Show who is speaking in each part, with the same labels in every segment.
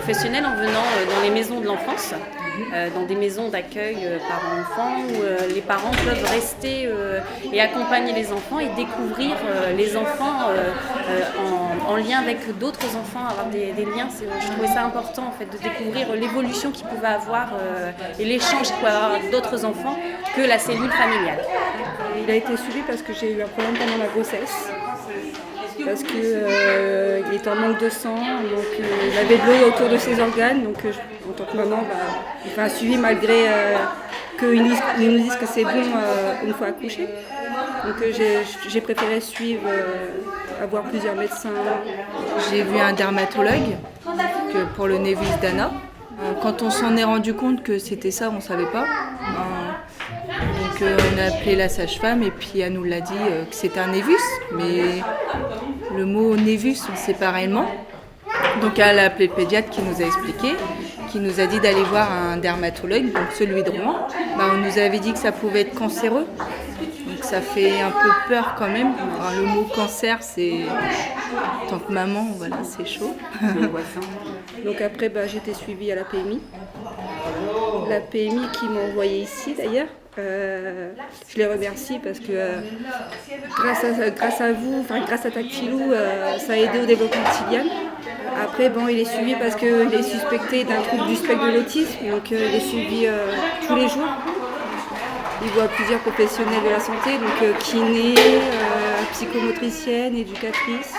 Speaker 1: professionnels en venant dans les maisons de l'enfance, dans des maisons d'accueil parents-enfants, où les parents peuvent rester et accompagner les enfants et découvrir les enfants en lien avec d'autres enfants, avoir des liens. Je trouvais ça important en fait, de découvrir l'évolution qu'ils pouvaient avoir et l'échange qu'ils pouvaient avoir avec d'autres enfants que la cellule familiale.
Speaker 2: Il a été suivi parce que j'ai eu un problème pendant la grossesse. Parce qu'il était en manque de sang, donc il avait de l'eau autour de ses organes. Donc en tant que maman, il fait un suivi malgré qu'ils nous disent que c'est bon une fois accouché. Donc j'ai préféré suivre, avoir plusieurs médecins.
Speaker 3: J'ai vu un dermatologue pour le névus d'Anna. Quand on s'en est rendu compte que c'était ça, on ne savait pas. Donc on a appelé la sage-femme et puis elle nous l'a dit que c'était un névus, mais le mot névus on sait pas réellement. Donc elle a appelé le pédiatre qui nous a expliqué, qui nous a dit d'aller voir un dermatologue, donc celui de Rouen. On nous avait dit que ça pouvait être cancéreux, donc ça fait un peu peur quand même. Alors, le mot cancer, c'est en tant que maman, voilà, c'est chaud.
Speaker 2: Donc après j'ai été suivie à la PMI. La PMI qui m'a envoyée ici d'ailleurs. Je les remercie parce que grâce à vous, grâce à Tactilou, ça a aidé au développement de Tibiane. Après, il est suivi parce qu'il est suspecté d'un trouble du spectre de l'autisme, donc il est suivi tous les jours. Il voit plusieurs professionnels de la santé, donc kiné, psychomotricienne, éducatrice,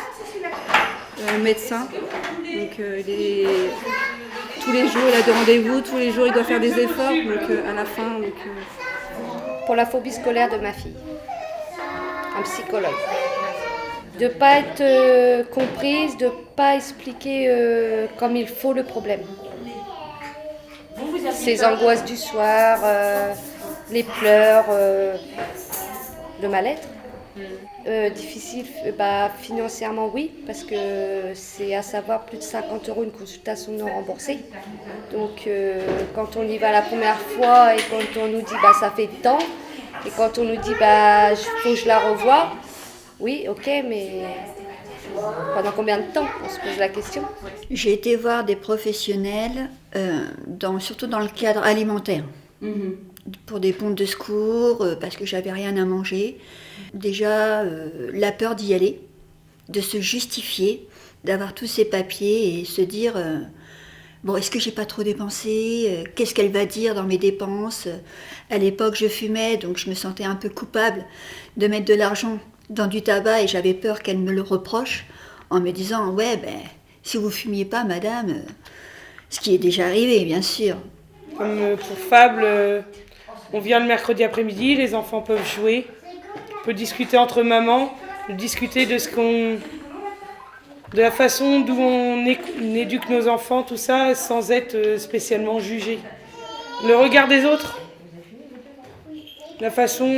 Speaker 2: médecin. Donc tous les jours, il a des rendez-vous, tous les jours, il doit faire des efforts. Donc à la fin.
Speaker 4: Pour la phobie scolaire de ma fille, un psychologue. De ne pas être comprise, de ne pas expliquer comme il faut le problème. Ses angoisses du soir, les pleurs, le mal-être. Difficile, financièrement oui, parce que c'est à savoir plus de 50 € une consultation non remboursée. Donc quand on y va la première fois et quand on nous dit ça fait tant, et quand on nous dit faut que je la revoie, oui ok, mais pendant combien de temps? On se pose la question.
Speaker 5: J'ai été voir des professionnels, surtout dans le cadre alimentaire. Pour des pompes de secours, parce que j'avais rien à manger. Déjà, la peur d'y aller, de se justifier, d'avoir tous ces papiers et se dire est-ce que j'ai pas trop dépensé? Qu'est-ce qu'elle va dire dans mes dépenses? À l'époque, je fumais, donc je me sentais un peu coupable de mettre de l'argent dans du tabac et j'avais peur qu'elle me le reproche en me disant si vous fumiez pas, madame, ce qui est déjà arrivé, bien sûr.
Speaker 6: Comme pour Fable, on vient le mercredi après-midi, les enfants peuvent jouer, on peut discuter entre mamans, discuter de la façon d'où on éduque nos enfants, tout ça, sans être spécialement jugé. Le regard des autres, la façon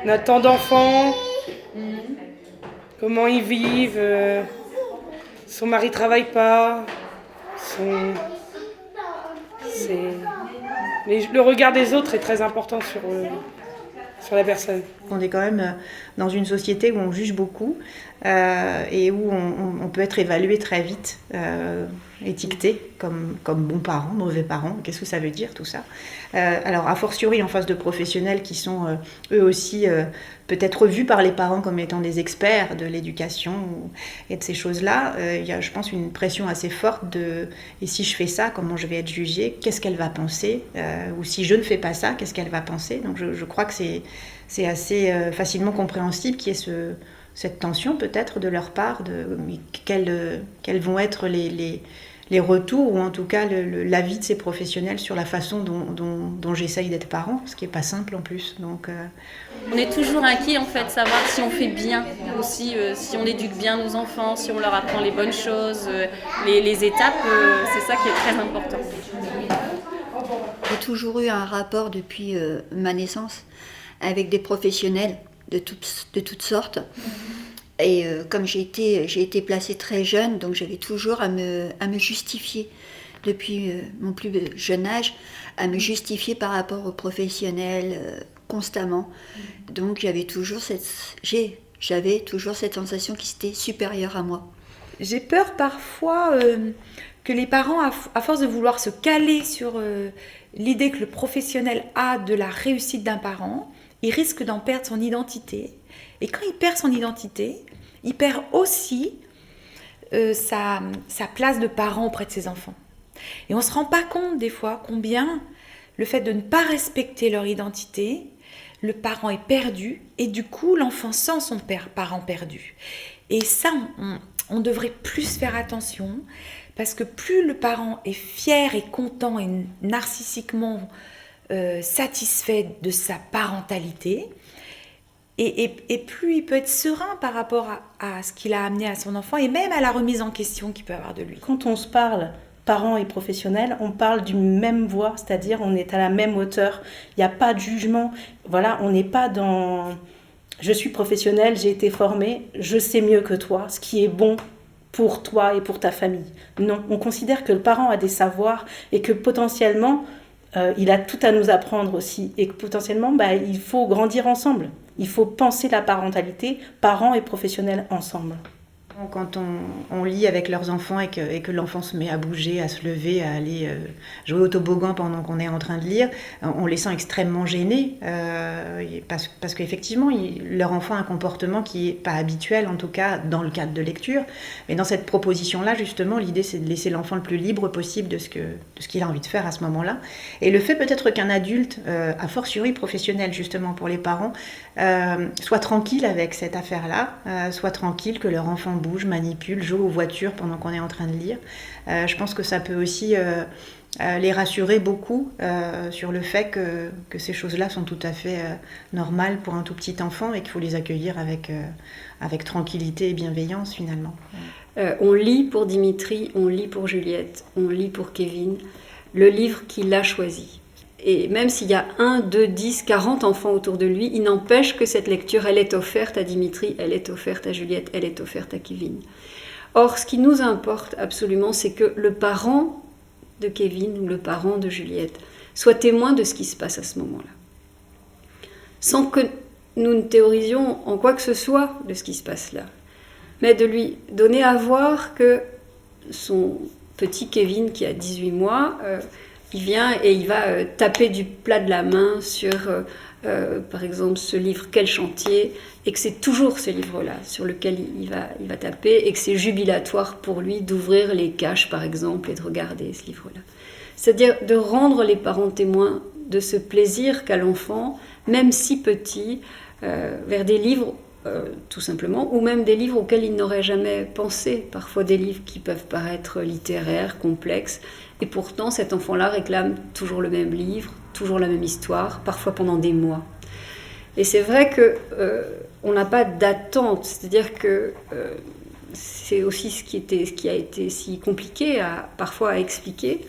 Speaker 6: on a tant d'enfants, comment ils vivent, son mari travaille pas, le regard des autres est très important sur la personne.
Speaker 7: On est quand même dans une société où on juge beaucoup et où on peut être évalué très vite, étiqueté comme bons parents, mauvais parents. Qu'est-ce que ça veut dire tout ça? Alors a fortiori en face de professionnels qui sont eux aussi peut-être vus par les parents comme étant des experts de l'éducation et de ces choses-là. Il y a, je pense, une pression assez forte et si je fais ça, comment je vais être jugée? Qu'est-ce qu'elle va penser? Ou si je ne fais pas ça, qu'est-ce qu'elle va penser? Donc je crois que c'est assez facilement compréhensible qu'il y ait cette tension peut-être de leur part, quels vont être les retours ou en tout cas l'avis de ces professionnels sur la façon dont j'essaye d'être parent, ce qui n'est pas simple en plus. Donc,
Speaker 1: on est toujours inquiet en fait de savoir si on fait bien aussi, si on éduque bien nos enfants, si on leur apprend les bonnes choses, les étapes, c'est ça qui est très important.
Speaker 5: J'ai toujours eu un rapport depuis ma naissance avec des professionnels de toutes sortes. Et comme j'ai été placée très jeune, donc j'avais toujours à me justifier depuis mon plus jeune âge, à me justifier par rapport aux professionnels constamment. Donc j'avais toujours cette sensation qu'ils étaient supérieurs à moi.
Speaker 8: j'ai peur parfois que les parents, à force de vouloir se caler sur l'idée que le professionnel a de la réussite d'un parent, il risque d'en perdre son identité. Et quand il perd son identité, il perd aussi sa place de parent auprès de ses enfants. Et on ne se rend pas compte des fois combien le fait de ne pas respecter leur identité, le parent est perdu et du coup l'enfant sent son parent perdu. Et ça, on devrait plus faire attention parce que plus le parent est fier et content et narcissiquement satisfait de sa parentalité, et plus il peut être serein par rapport à ce qu'il a amené à son enfant et même à la remise en question qu'il peut avoir de lui.
Speaker 9: Quand on se parle, parents et professionnels, on parle d'une même voix, c'est-à-dire on est à la même hauteur. Il n'y a pas de jugement. Voilà, on n'est pas dans « je suis professionnel, j'ai été formé, je sais mieux que toi, ce qui est bon pour toi et pour ta famille ». Non, on considère que le parent a des savoirs et que potentiellement, il a tout à nous apprendre aussi et que potentiellement, il faut grandir ensemble. Il faut penser la parentalité, parents et professionnels ensemble.
Speaker 7: Quand on lit avec leurs enfants et que l'enfant se met à bouger, à se lever, à aller jouer au toboggan pendant qu'on est en train de lire, on les sent extrêmement gênés parce qu'effectivement, leur enfant a un comportement qui n'est pas habituel, en tout cas dans le cadre de lecture. Mais dans cette proposition-là, justement, l'idée c'est de laisser l'enfant le plus libre possible de ce qu'il a envie de faire à ce moment-là. Et le fait peut-être qu'un adulte, a fortiori professionnel justement pour les parents, soit tranquille avec cette affaire-là, soit tranquille que leur enfant bouge, manipule, joue aux voitures pendant qu'on est en train de lire. Je pense que ça peut aussi les rassurer beaucoup sur le fait que ces choses-là sont tout à fait normales pour un tout petit enfant et qu'il faut les accueillir avec tranquillité et bienveillance finalement.
Speaker 10: On lit pour Dimitri, on lit pour Juliette, on lit pour Kevin, le livre qu'il a choisi. Et même s'il y a 1, 2, 10, 40 enfants autour de lui, il n'empêche que cette lecture, elle est offerte à Dimitri, elle est offerte à Juliette, elle est offerte à Kevin. Or, ce qui nous importe absolument, c'est que le parent de Kevin ou le parent de Juliette soit témoin de ce qui se passe à ce moment-là. Sans que nous ne théorisions en quoi que ce soit de ce qui se passe là. Mais de lui donner à voir que son petit Kevin, qui a 18 mois... il vient et il va taper du plat de la main sur, par exemple, ce livre « Quel chantier ?» et que c'est toujours ce livre-là sur lequel il va taper et que c'est jubilatoire pour lui d'ouvrir les caches, par exemple, et de regarder ce livre-là. C'est-à-dire de rendre les parents témoins de ce plaisir qu'a l'enfant, même si petit, vers des livres tout simplement, ou même des livres auxquels il n'aurait jamais pensé, parfois des livres qui peuvent paraître littéraires, complexes, et pourtant cet enfant-là réclame toujours le même livre, toujours la même histoire, parfois pendant des mois. Et c'est vrai qu'on n'a pas d'attente, c'est-à-dire que c'est aussi ce qui a été si compliqué parfois à expliquer,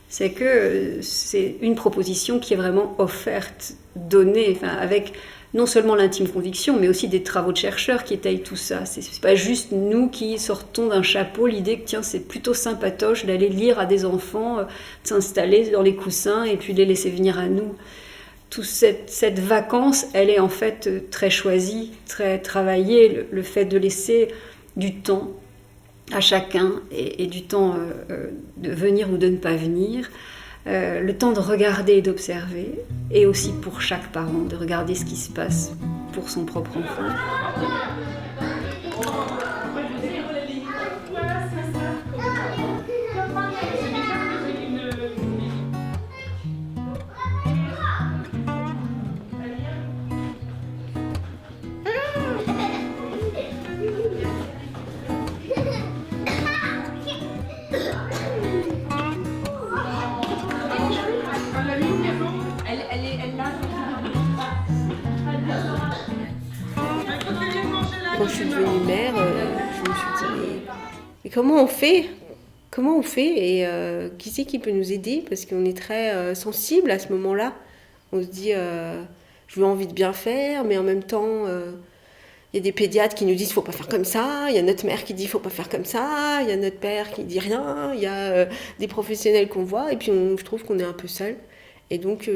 Speaker 10: c'est que c'est une proposition qui est vraiment offerte, donnée, avec non seulement l'intime conviction, mais aussi des travaux de chercheurs qui étayent tout ça. C'est pas juste nous qui sortons d'un chapeau l'idée que tiens, c'est plutôt sympatoche d'aller lire à des enfants, de s'installer dans les coussins et puis de les laisser venir à nous. Toute cette vacance, elle est en fait très choisie, très travaillée, le fait de laisser du temps à chacun et du temps de venir ou de ne pas venir. Le temps de regarder et d'observer, et aussi pour chaque parent, de regarder ce qui se passe pour son propre enfant.
Speaker 11: Quand je suis devenue mère, je me suis dit, mais comment on fait ? Comment on fait et qui c'est qui peut nous aider ? Parce qu'on est très sensible à ce moment-là. On se dit, je veux envie de bien faire, mais en même temps, il y a des pédiatres qui nous disent, il ne faut pas faire comme ça. Il y a notre mère qui dit, il ne faut pas faire comme ça. Il y a notre père qui dit rien. Il y a des professionnels qu'on voit. Et puis, je trouve qu'on est un peu seul. Et donc,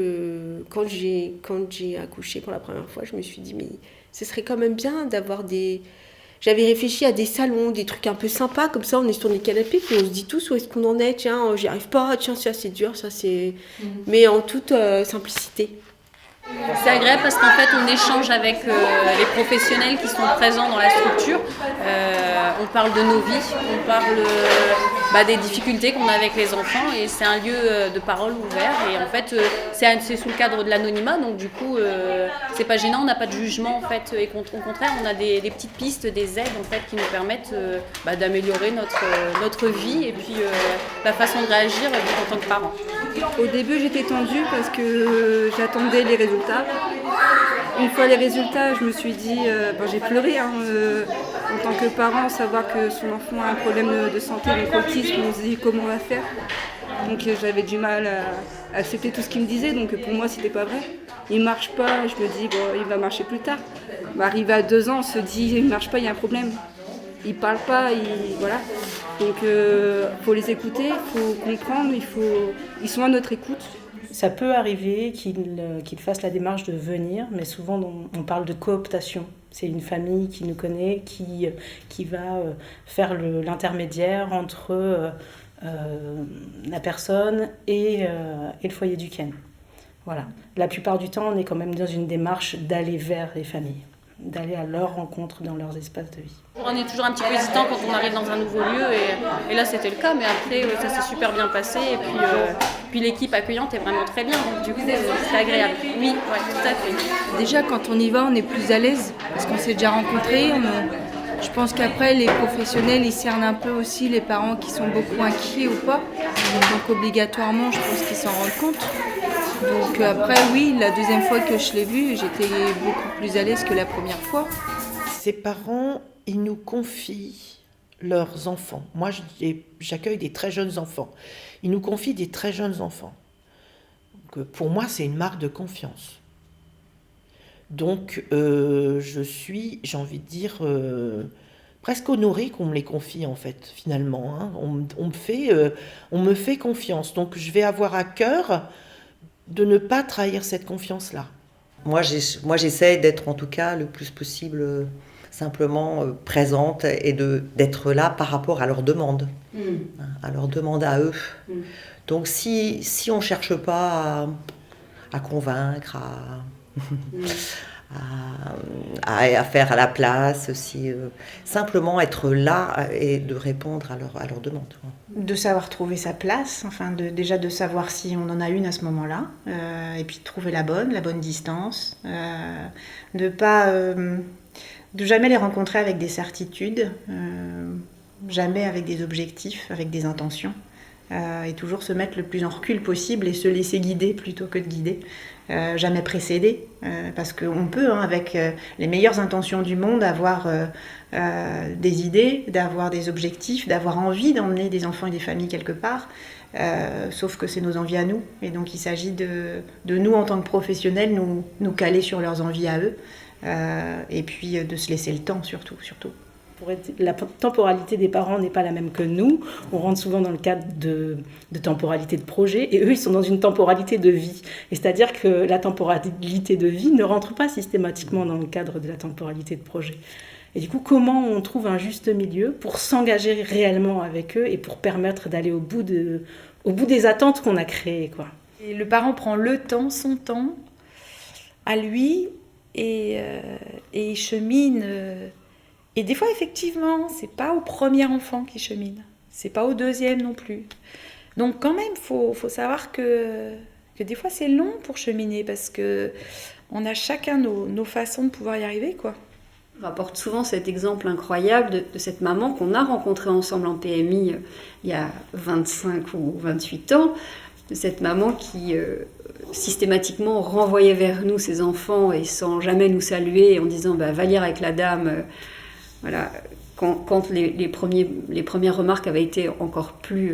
Speaker 11: quand j'ai accouché pour la première fois, je me suis dit, mais ce serait quand même bien d'avoir des j'avais réfléchi à des salons, des trucs un peu sympas, comme ça on est sur des canapés, puis on se dit tous où est-ce qu'on en est, tiens, j'y arrive pas, tiens, ça c'est dur, ça c'est... Mais en toute simplicité.
Speaker 1: C'est agréable parce qu'en fait on échange avec les professionnels qui sont présents dans la structure. On parle de nos vies, on parle des difficultés qu'on a avec les enfants et c'est un lieu de parole ouvert et en fait c'est sous le cadre de l'anonymat donc du coup c'est pas gênant, on n'a pas de jugement en fait et au contraire on a des petites pistes, des aides en fait qui nous permettent d'améliorer notre vie et puis la façon de réagir en tant que parent.
Speaker 2: Au début, j'étais tendue parce que j'attendais les résultats. Une fois les résultats, je me suis dit, j'ai pleuré en tant que parent, savoir que son enfant a un problème de santé, donc autisme, on se dit comment on va faire. Donc j'avais du mal à accepter tout ce qu'il me disait, donc pour moi c'était pas vrai. Il marche pas, je me dis il va marcher plus tard. Arrivé à 2 ans, on se dit il marche pas, il y a un problème. Il parle pas, voilà. Donc faut les écouter, il faut comprendre, ils sont à notre écoute.
Speaker 9: Ça peut arriver qu'ils fassent la démarche de venir, mais souvent on parle de cooptation. C'est une famille qui nous connaît, qui va faire l'intermédiaire entre la personne et le foyer du Ken. Voilà. La plupart du temps, on est quand même dans une démarche d'aller vers les familles, d'aller à leur rencontre dans leurs espaces de vie.
Speaker 1: On est toujours un petit peu hésitant quand on arrive dans un nouveau lieu et là c'était le cas, mais après ça s'est super bien passé et puis l'équipe accueillante est vraiment très bien, donc du coup c'est agréable. Oui, ouais, tout à fait.
Speaker 3: Déjà quand on y va, on est plus à l'aise parce qu'on s'est déjà rencontrés. Je pense qu'après les professionnels ils cernent un peu aussi les parents qui sont beaucoup inquiets ou pas, donc obligatoirement je pense qu'ils s'en rendent compte. Donc après oui, la deuxième fois que je l'ai vu, j'étais beaucoup plus à l'aise que la première fois.
Speaker 12: Ces parents, ils nous confient leurs enfants. Moi, j'accueille des très jeunes enfants. Ils nous confient des très jeunes enfants. Donc, pour moi, c'est une marque de confiance. Donc, je suis, j'ai envie de dire, presque honorée qu'on me les confie, en fait, finalement. Hein. On me fait confiance. Donc, je vais avoir à cœur de ne pas trahir cette confiance-là.
Speaker 13: Moi, j'essaie d'être en tout cas le plus possible simplement présente et d'être là par rapport à leurs demandes, à leurs demandes à eux. Donc si on ne cherche pas à convaincre, à faire à la place, simplement être là et de répondre à leurs demandes.
Speaker 7: De savoir trouver sa place, déjà de savoir si on en a une à ce moment-là, et puis de trouver la bonne distance, de jamais les rencontrer avec des certitudes, jamais avec des objectifs, avec des intentions, et toujours se mettre le plus en recul possible et se laisser guider plutôt que de guider. Jamais précéder, parce qu'on peut, avec les meilleures intentions du monde, avoir des idées, d'avoir des objectifs, d'avoir envie d'emmener des enfants et des familles quelque part, sauf que c'est nos envies à nous, et donc il s'agit de nous en tant que professionnels, nous caler sur leurs envies à eux, et puis de se laisser le temps surtout.
Speaker 9: La temporalité des parents n'est pas la même que nous. On rentre souvent dans le cadre de temporalité de projet et eux, ils sont dans une temporalité de vie. Et c'est-à-dire que la temporalité de vie ne rentre pas systématiquement dans le cadre de la temporalité de projet. Et du coup, comment on trouve un juste milieu pour s'engager réellement avec eux et pour permettre d'aller au bout des attentes qu'on a créées, quoi.
Speaker 8: Et le parent prend le temps, son temps, à lui et il chemine... Et des fois, effectivement, c'est pas au premier enfant qui chemine. C'est pas au deuxième non plus. Donc quand même, faut savoir que des fois, c'est long pour cheminer parce que on a chacun nos façons de pouvoir y arriver, quoi.
Speaker 10: On rapporte souvent cet exemple incroyable de cette maman qu'on a rencontrée ensemble en PMI il y a 25 ou 28 ans. De cette maman qui systématiquement renvoyait vers nous ses enfants et sans jamais nous saluer en disant va lire avec la dame... Voilà, quand les premières remarques avaient été encore plus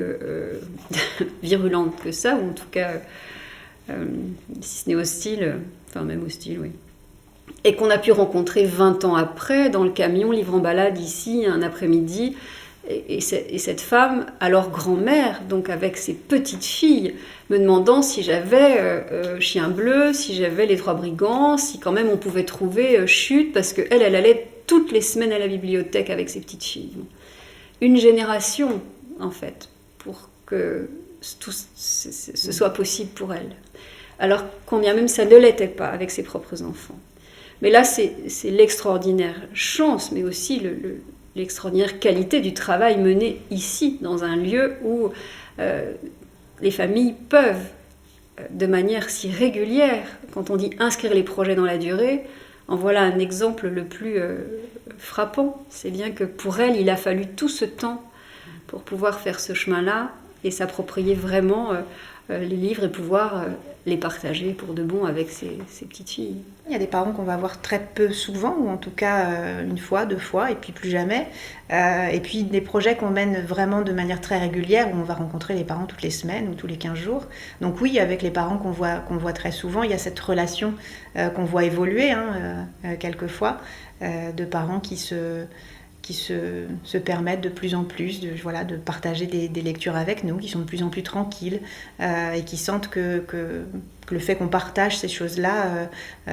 Speaker 10: virulentes que ça, ou en tout cas, si ce n'est hostile, enfin même hostile, oui. Et qu'on a pu rencontrer 20 ans après, dans le camion, livre en balade ici, un après-midi, et cette femme, alors grand-mère, donc avec ses petites filles, me demandant si j'avais Chien Bleu, si j'avais Les Trois Brigands, si quand même on pouvait trouver Chute, parce qu'elle allait toutes les semaines à la bibliothèque avec ses petites filles. Une génération, en fait, pour que tout ce soit possible pour elle. Alors, combien même ça ne l'était pas avec ses propres enfants. Mais là, c'est l'extraordinaire chance, mais aussi l'extraordinaire qualité du travail mené ici, dans un lieu où les familles peuvent, de manière si régulière, quand on dit inscrire les projets dans la durée, en voilà un exemple le plus frappant. C'est bien que pour elle, il a fallu tout ce temps pour pouvoir faire ce chemin-là et s'approprier vraiment les livres et pouvoir les partager pour de bon avec ses petites filles.
Speaker 7: Il y a des parents qu'on va voir très peu souvent, ou en tout cas une fois, 2 fois, et puis plus jamais. Et puis des projets qu'on mène vraiment de manière très régulière, où on va rencontrer les parents toutes les semaines ou tous les 15 jours. Donc oui, avec les parents qu'on voit très souvent, il y a cette relation qu'on voit évoluer quelquefois, de parents qui se permettent de plus en plus de partager des lectures avec nous, qui sont de plus en plus tranquilles et qui sentent que le fait qu'on partage ces choses-là,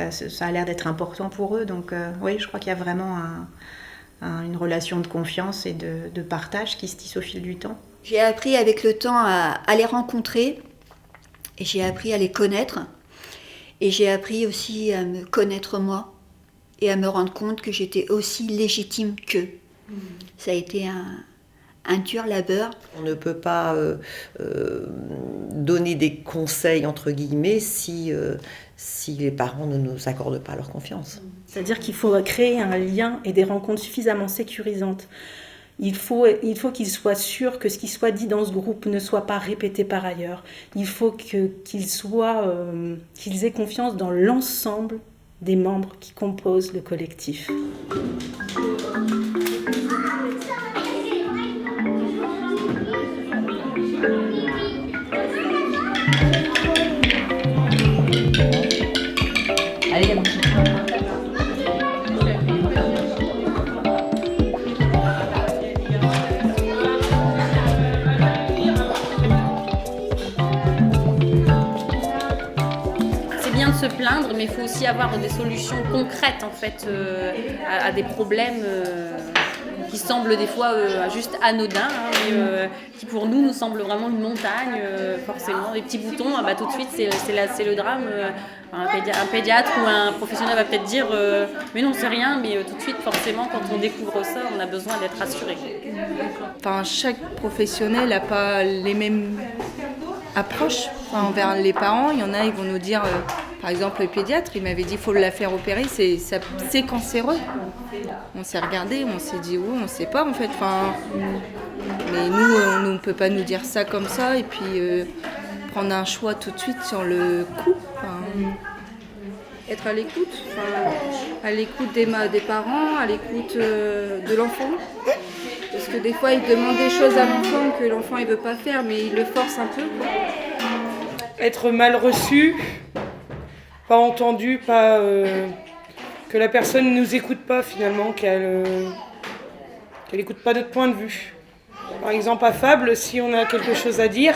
Speaker 7: ça a l'air d'être important pour eux. Donc oui, je crois qu'il y a vraiment une relation de confiance et de partage qui se tisse au fil du temps.
Speaker 5: J'ai appris avec le temps à les rencontrer, et j'ai appris à les connaître, et j'ai appris aussi à me connaître moi, et à me rendre compte que j'étais aussi légitime qu'eux. Ça a été un dur labeur.
Speaker 13: On ne peut pas donner des conseils, entre guillemets, si les parents ne nous accordent pas leur confiance.
Speaker 9: C'est-à-dire qu'il faut créer un lien et des rencontres suffisamment sécurisantes. Il faut qu'ils soient sûrs que ce qui soit dit dans ce groupe ne soit pas répété par ailleurs. Il faut qu'ils aient confiance dans l'ensemble des membres qui composent le collectif.
Speaker 14: Allez, mon petit.
Speaker 1: C'est bien de se plaindre, mais il faut aussi avoir des solutions concrètes en fait à des problèmes qui semblent des fois juste anodins, mais qui pour nous semblent vraiment une montagne, forcément. Des petits boutons, tout de suite c'est le drame. Un pédiatre ou un professionnel va peut-être dire mais non c'est rien, mais tout de suite forcément quand on découvre ça, on a besoin d'être rassuré.
Speaker 3: Enfin, chaque professionnel n'a pas les mêmes approches envers les parents. Il y en a, ils vont nous dire, par exemple le pédiatre, il m'avait dit il faut la faire opérer, c'est cancéreux. On s'est regardé, on s'est dit oui, on ne sait pas en fait. Mais nous, on ne peut pas nous dire ça comme ça et puis prendre un choix tout de suite sur le coup.
Speaker 2: Être à l'écoute des parents, à l'écoute de l'enfant. Parce que des fois, ils demandent des choses à l'enfant que l'enfant ne veut pas faire, mais ils le forcent un peu.
Speaker 6: Être mal reçu, pas entendu, que la personne ne nous écoute pas finalement, qu'elle n'écoute pas notre point de vue. Par exemple, à Fable, si on a quelque chose à dire,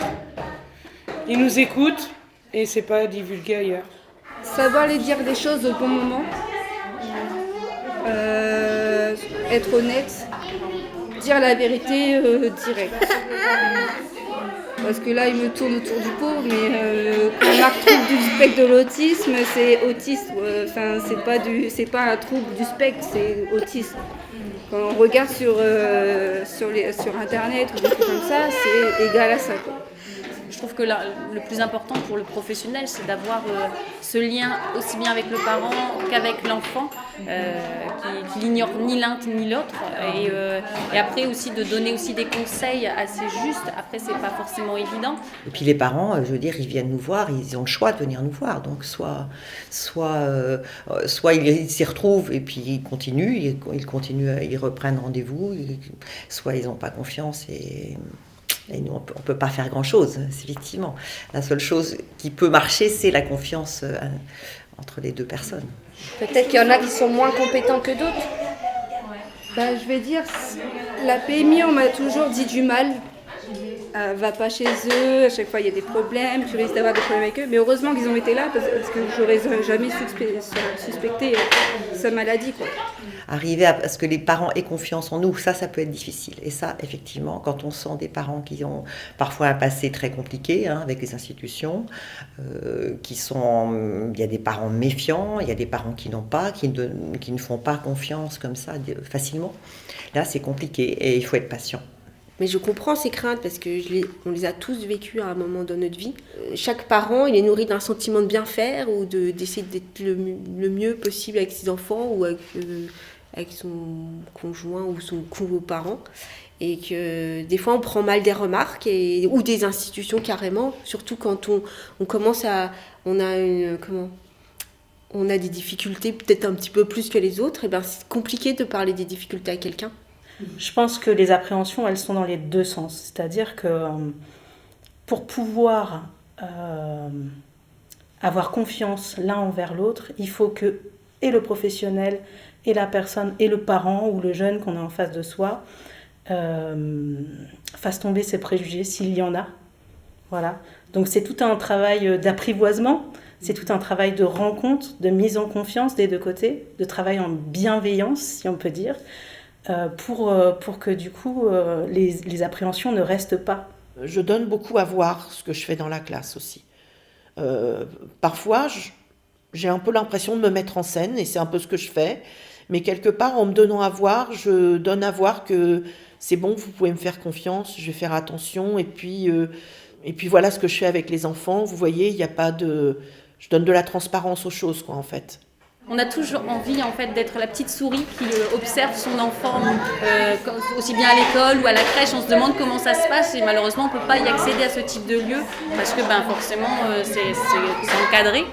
Speaker 6: il nous écoute et c'est pas divulgué ailleurs.
Speaker 2: Savoir les dire des choses au bon moment, être honnête, dire la vérité directe. Parce que là, il me tourne autour du pot, mais quand on marque trouble du spectre de l'autisme, c'est autisme. C'est pas un trouble du spectre, c'est autisme. Quand on regarde sur Internet ou des trucs comme ça, c'est égal à ça, quoi.
Speaker 1: Je trouve que le plus important pour le professionnel, c'est d'avoir ce lien aussi bien avec le parent qu'avec l'enfant, qui n'ignore ni l'un ni l'autre. Et après aussi de donner aussi des conseils assez justes. Après, c'est pas forcément évident.
Speaker 13: Et puis les parents, je veux dire, ils viennent nous voir, ils ont le choix de venir nous voir. Donc soit ils s'y retrouvent et puis ils continuent, ils reprennent rendez-vous, soit ils n'ont pas confiance et nous, on ne peut pas faire grand-chose, effectivement. La seule chose qui peut marcher, c'est la confiance entre les deux personnes.
Speaker 4: Peut-être qu'il y en a qui sont moins compétents que d'autres.
Speaker 2: Je vais dire, la PMI, on m'a toujours dit du mal Va pas chez eux, à chaque fois il y a des problèmes, tu risques d'avoir des problèmes avec eux. Mais heureusement qu'ils ont été là parce que j'aurais jamais suspecté sa maladie, quoi.
Speaker 13: Arriver à ce que les parents aient confiance en nous, ça peut être difficile. Et ça, effectivement, quand on sent des parents qui ont parfois un passé très compliqué avec les institutions, il y a des parents méfiants, il y a des parents qui ne font pas confiance comme ça facilement. Là, c'est compliqué et il faut être patient.
Speaker 11: Mais je comprends ces craintes parce qu'on les a tous vécues à un moment dans notre vie. Chaque parent, il est nourri d'un sentiment de bien faire ou d'essayer d'être le mieux possible avec ses enfants ou avec son conjoint ou son co-parent. Et que des fois, on prend mal des remarques ou des institutions carrément, surtout quand on commence à... On a des difficultés peut-être un petit peu plus que les autres. Et ben, c'est compliqué de parler des difficultés à quelqu'un.
Speaker 9: Je pense que les appréhensions, elles sont dans les deux sens. C'est-à-dire que pour pouvoir avoir confiance l'un envers l'autre, il faut que et le professionnel, et la personne, et le parent ou le jeune qu'on a en face de soi fasse tomber ses préjugés s'il y en a. Voilà. Donc c'est tout un travail d'apprivoisement, c'est tout un travail de rencontre, de mise en confiance des deux côtés, de travail en bienveillance, si on peut dire. Pour que du coup les appréhensions ne restent pas.
Speaker 12: Je donne beaucoup à voir ce que je fais dans la classe aussi. Parfois, j'ai un peu l'impression de me mettre en scène et c'est un peu ce que je fais. Mais quelque part, en me donnant à voir, je donne à voir que c'est bon, vous pouvez me faire confiance, je vais faire attention. Et puis voilà ce que je fais avec les enfants. Vous voyez, il n'y a pas de... Je donne de la transparence aux choses, quoi, en fait.
Speaker 1: On a toujours envie en fait d'être la petite souris qui observe son enfant aussi bien à l'école ou à la crèche. On se demande comment ça se passe et malheureusement on ne peut pas y accéder à ce type de lieu parce que forcément c'est encadré.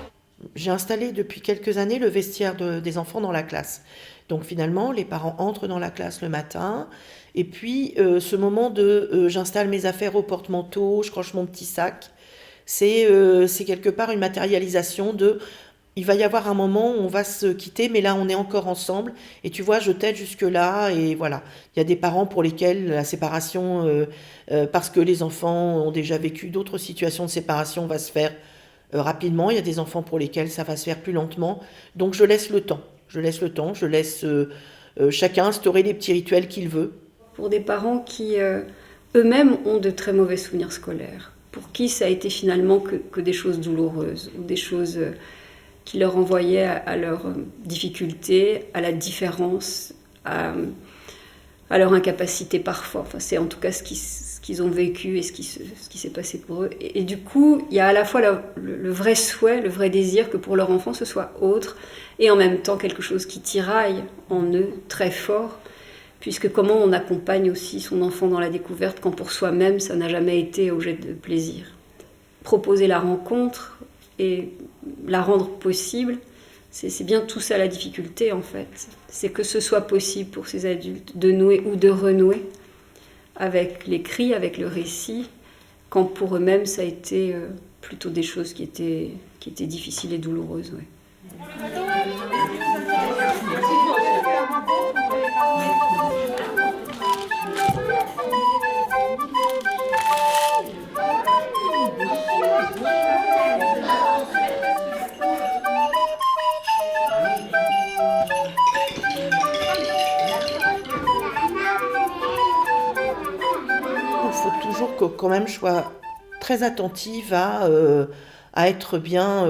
Speaker 12: J'ai installé depuis quelques années le vestiaire des enfants dans la classe. Donc finalement les parents entrent dans la classe le matin et puis ce moment de j'installe mes affaires au porte-manteau, je croche mon petit sac, c'est quelque part une matérialisation de... Il va y avoir un moment où on va se quitter, mais là, on est encore ensemble. Et tu vois, je t'aide jusque-là. Et voilà. Il y a des parents pour lesquels la séparation, parce que les enfants ont déjà vécu d'autres situations de séparation, va se faire rapidement. Il y a des enfants pour lesquels ça va se faire plus lentement. Donc, je laisse le temps. Je laisse chacun instaurer les petits rituels qu'il veut.
Speaker 10: Pour des parents qui, eux-mêmes, ont de très mauvais souvenirs scolaires, pour qui ça a été finalement que des choses douloureuses ou des choses... qui leur renvoyaient à leurs difficultés, à la différence, à leur incapacité parfois. Enfin, c'est en tout cas ce qu'ils ont vécu et ce qui s'est passé pour eux. Et du coup, il y a à la fois le vrai souhait, le vrai désir que pour leur enfant ce soit autre, et en même temps quelque chose qui tiraille en eux très fort, puisque comment on accompagne aussi son enfant dans la découverte quand pour soi-même ça n'a jamais été objet de plaisir. Proposer la rencontre et la rendre possible, c'est bien tout ça la difficulté en fait. C'est que ce soit possible pour ces adultes de nouer ou de renouer avec l'écrit, avec le récit, quand pour eux-mêmes ça a été plutôt des choses qui étaient difficiles et douloureuses. Ouais.
Speaker 12: Quand même je sois très attentive à être bien,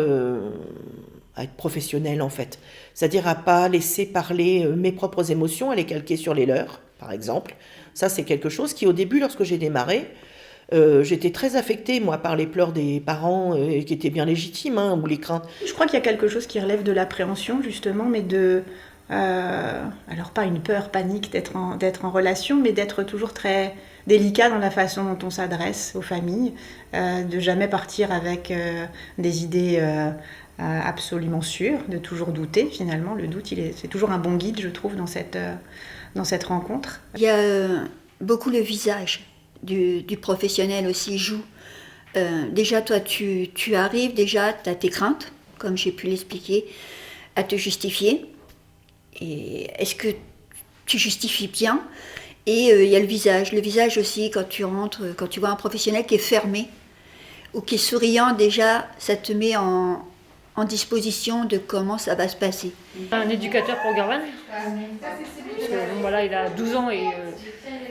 Speaker 12: à être professionnelle en fait. C'est-à-dire à pas laisser parler mes propres émotions, à les calquer sur les leurs, par exemple. Ça c'est quelque chose qui au début, lorsque j'ai démarré, j'étais très affectée moi par les pleurs des parents qui étaient bien légitimes, ou les craintes.
Speaker 7: Je crois qu'il y a quelque chose qui relève de l'appréhension justement, mais de... alors pas une peur, panique d'être en relation, mais d'être toujours très délicat dans la façon dont on s'adresse aux familles, de jamais partir avec des idées absolument sûres, de toujours douter finalement. Le doute, c'est toujours un bon guide, je trouve, dans cette rencontre.
Speaker 5: Il y a beaucoup le visage du professionnel aussi joue. Déjà, toi, tu arrives, déjà, tu as tes craintes, comme j'ai pu l'expliquer, à te justifier. Et est-ce que tu justifies bien ? Et il y a le visage. Le visage aussi, quand tu rentres, quand tu vois un professionnel qui est fermé ou qui est souriant, déjà, ça te met en disposition de comment ça va se passer.
Speaker 14: Un éducateur pour Gerwan, parce que bon, voilà, il a 12 ans et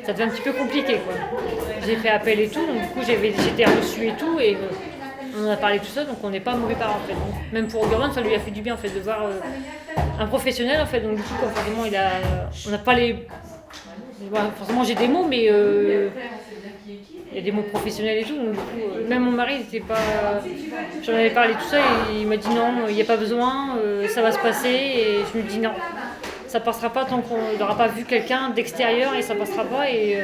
Speaker 14: ça devient un petit peu compliqué, quoi. J'ai fait appel et tout, donc du coup j'étais reçue et tout, et on a parlé de tout ça, donc on n'est pas mauvais parents en fait. Donc, même pour Gerwan, ça lui a fait du bien en fait de voir un professionnel en fait. Donc du coup, quand forcément on n'a pas les, voilà, forcément j'ai des mots, mais il y a des mots professionnels et tout, donc du coup, même mon mari, j'en avais parlé tout ça, et il m'a dit non, il n'y a pas besoin, ça va se passer, et je me dis non, ça passera pas tant qu'on n'aura pas vu quelqu'un d'extérieur, et ça passera pas, et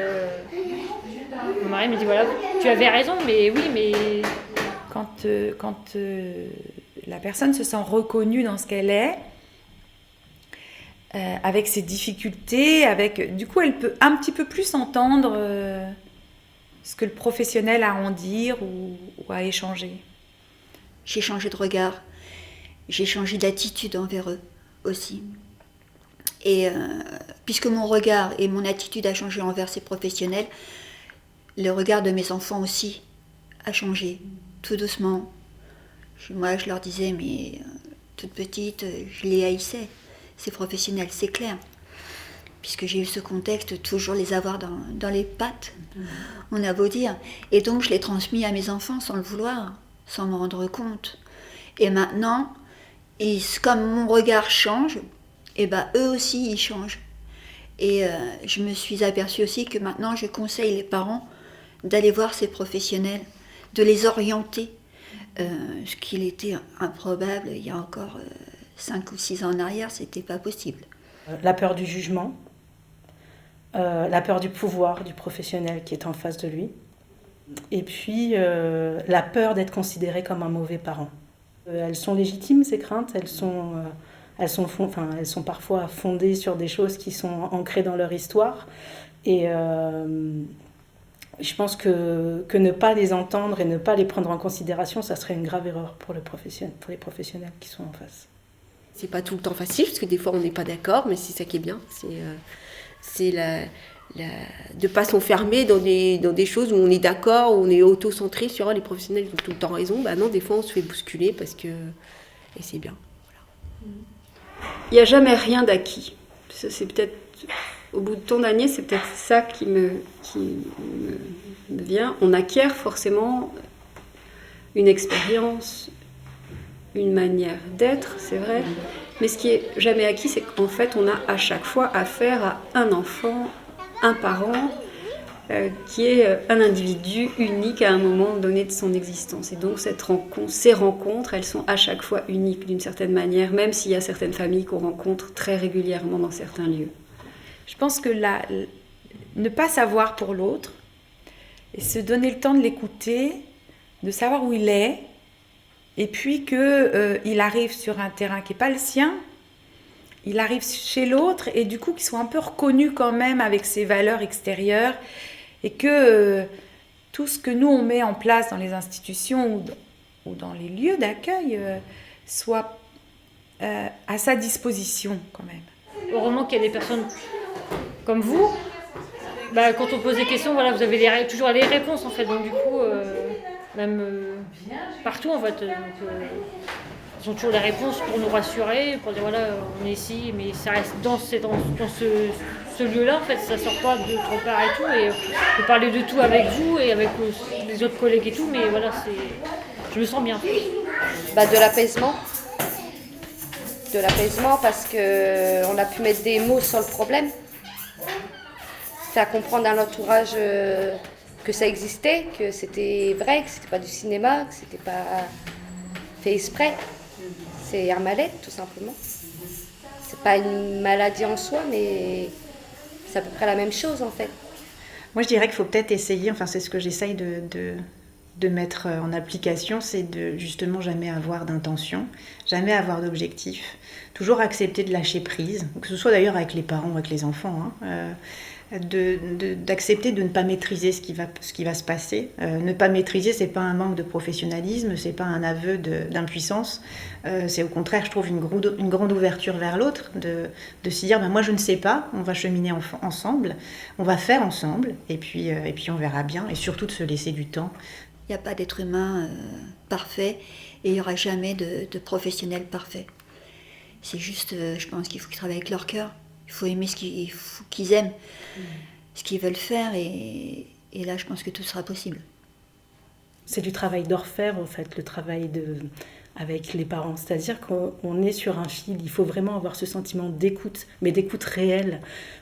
Speaker 14: mon mari me dit voilà, tu avais raison, mais oui, mais...
Speaker 8: Quand la personne se sent reconnue dans ce qu'elle est, avec ses difficultés, du coup elle peut un petit peu plus entendre ce que le professionnel a à en dire ou à échanger.
Speaker 5: J'ai changé de regard, j'ai changé d'attitude envers eux aussi. Et puisque mon regard et mon attitude a changé envers ces professionnels, le regard de mes enfants aussi a changé, tout doucement. Moi, je leur disais, mais toute petite, je les haïssais, ces professionnels, c'est clair. Puisque j'ai eu ce contexte, toujours les avoir dans les pattes, on a beau dire. Et donc, je l'ai transmis à mes enfants sans le vouloir, sans me rendre compte. Et maintenant, comme mon regard change, et ben, eux aussi, ils changent. Et je me suis aperçue aussi que maintenant, je conseille les parents d'aller voir ces professionnels, de les orienter, ce qu'il était improbable il y a encore 5 ou 6 ans en arrière, c'était pas possible.
Speaker 9: La peur du jugement, la peur du pouvoir du professionnel qui est en face de lui, et puis la peur d'être considéré comme un mauvais parent. Elles sont légitimes, ces craintes, elles sont parfois fondées sur des choses qui sont ancrées dans leur histoire, et je pense que ne pas les entendre et ne pas les prendre en considération, ça serait une grave erreur pour les professionnels qui sont en face.
Speaker 11: C'est pas tout le temps facile, parce que des fois on n'est pas d'accord, mais c'est ça qui est bien. C'est de pas s'enfermer dans des choses où on est d'accord, où on est auto-centré sur les professionnels qui ont tout le temps raison. Bah non, des fois on se fait bousculer et c'est bien. Voilà.
Speaker 10: Il n'y a jamais rien d'acquis. Ça, c'est peut-être, au bout de tant d'années, c'est peut-être ça qui me vient. On acquiert forcément une expérience, une manière d'être, c'est vrai. Mais ce qui est jamais acquis, c'est qu'en fait, on a à chaque fois affaire à un enfant, un parent, qui est un individu unique à un moment donné de son existence. Et donc, ces rencontres, elles sont à chaque fois uniques d'une certaine manière, même s'il y a certaines familles qu'on rencontre très régulièrement dans certains lieux.
Speaker 8: Je pense que ne pas savoir pour l'autre, et se donner le temps de l'écouter, de savoir où il est, et puis qu'il arrive sur un terrain qui n'est pas le sien, il arrive chez l'autre, et du coup qu'il soit un peu reconnu quand même avec ses valeurs extérieures, et que tout ce que nous on met en place dans les institutions ou dans les lieux d'accueil soit à sa disposition quand même.
Speaker 14: Heureusement qu'il y a des personnes comme vous, quand on pose des questions, voilà, vous avez toujours les réponses en fait, donc du coup, même partout en fait, ils ont toujours les réponses pour nous rassurer, pour dire voilà, on est ici, mais ça reste dans ce lieu-là en fait, ça sort pas de trop part et tout, et on peut parler de tout avec vous et avec les autres collègues et tout, mais voilà, je me sens bien.
Speaker 4: De l'apaisement. De l'apaisement parce qu'on a pu mettre des mots sur le problème. Faire comprendre à l'entourage que ça existait, que c'était vrai, que c'était pas du cinéma, que c'était pas fait exprès. C'est un mal-être, tout simplement. C'est pas une maladie en soi, mais c'est à peu près la même chose, en fait.
Speaker 7: Moi, je dirais qu'il faut peut-être essayer, enfin, c'est ce que j'essaye de mettre en application, c'est de justement jamais avoir d'intention, jamais avoir d'objectif, toujours accepter de lâcher prise, que ce soit d'ailleurs avec les parents ou avec les enfants, d'accepter de ne pas maîtriser ce qui va se passer. Ne pas maîtriser, c'est pas un manque de professionnalisme, c'est pas un aveu d'impuissance. C'est au contraire, je trouve, une grande ouverture vers l'autre, de se dire, moi je ne sais pas, on va cheminer ensemble, on va faire ensemble, et puis on verra bien, et surtout de se laisser du temps.
Speaker 5: Il n'y a pas d'être humain parfait, et il n'y aura jamais de professionnel parfait. C'est juste, je pense qu'il faut qu'ils travaillent avec leur cœur. Il faut aimer ce qu'ils aiment, ce qu'ils veulent faire, et là, je pense que tout sera possible.
Speaker 9: C'est du travail d'orfèvre, en fait, le travail avec les parents. C'est-à-dire qu'on est sur un fil. Il faut vraiment avoir ce sentiment d'écoute, mais d'écoute réelle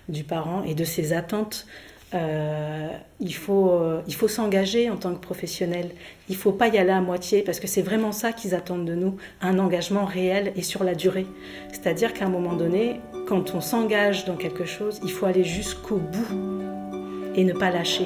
Speaker 9: du parent et de ses attentes. Il faut s'engager en tant que professionnel. Il ne faut pas y aller à moitié, parce que c'est vraiment ça qu'ils attendent de nous, un engagement réel et sur la durée. C'est-à-dire qu'à un moment donné, quand on s'engage dans quelque chose, il faut aller jusqu'au bout et ne pas lâcher.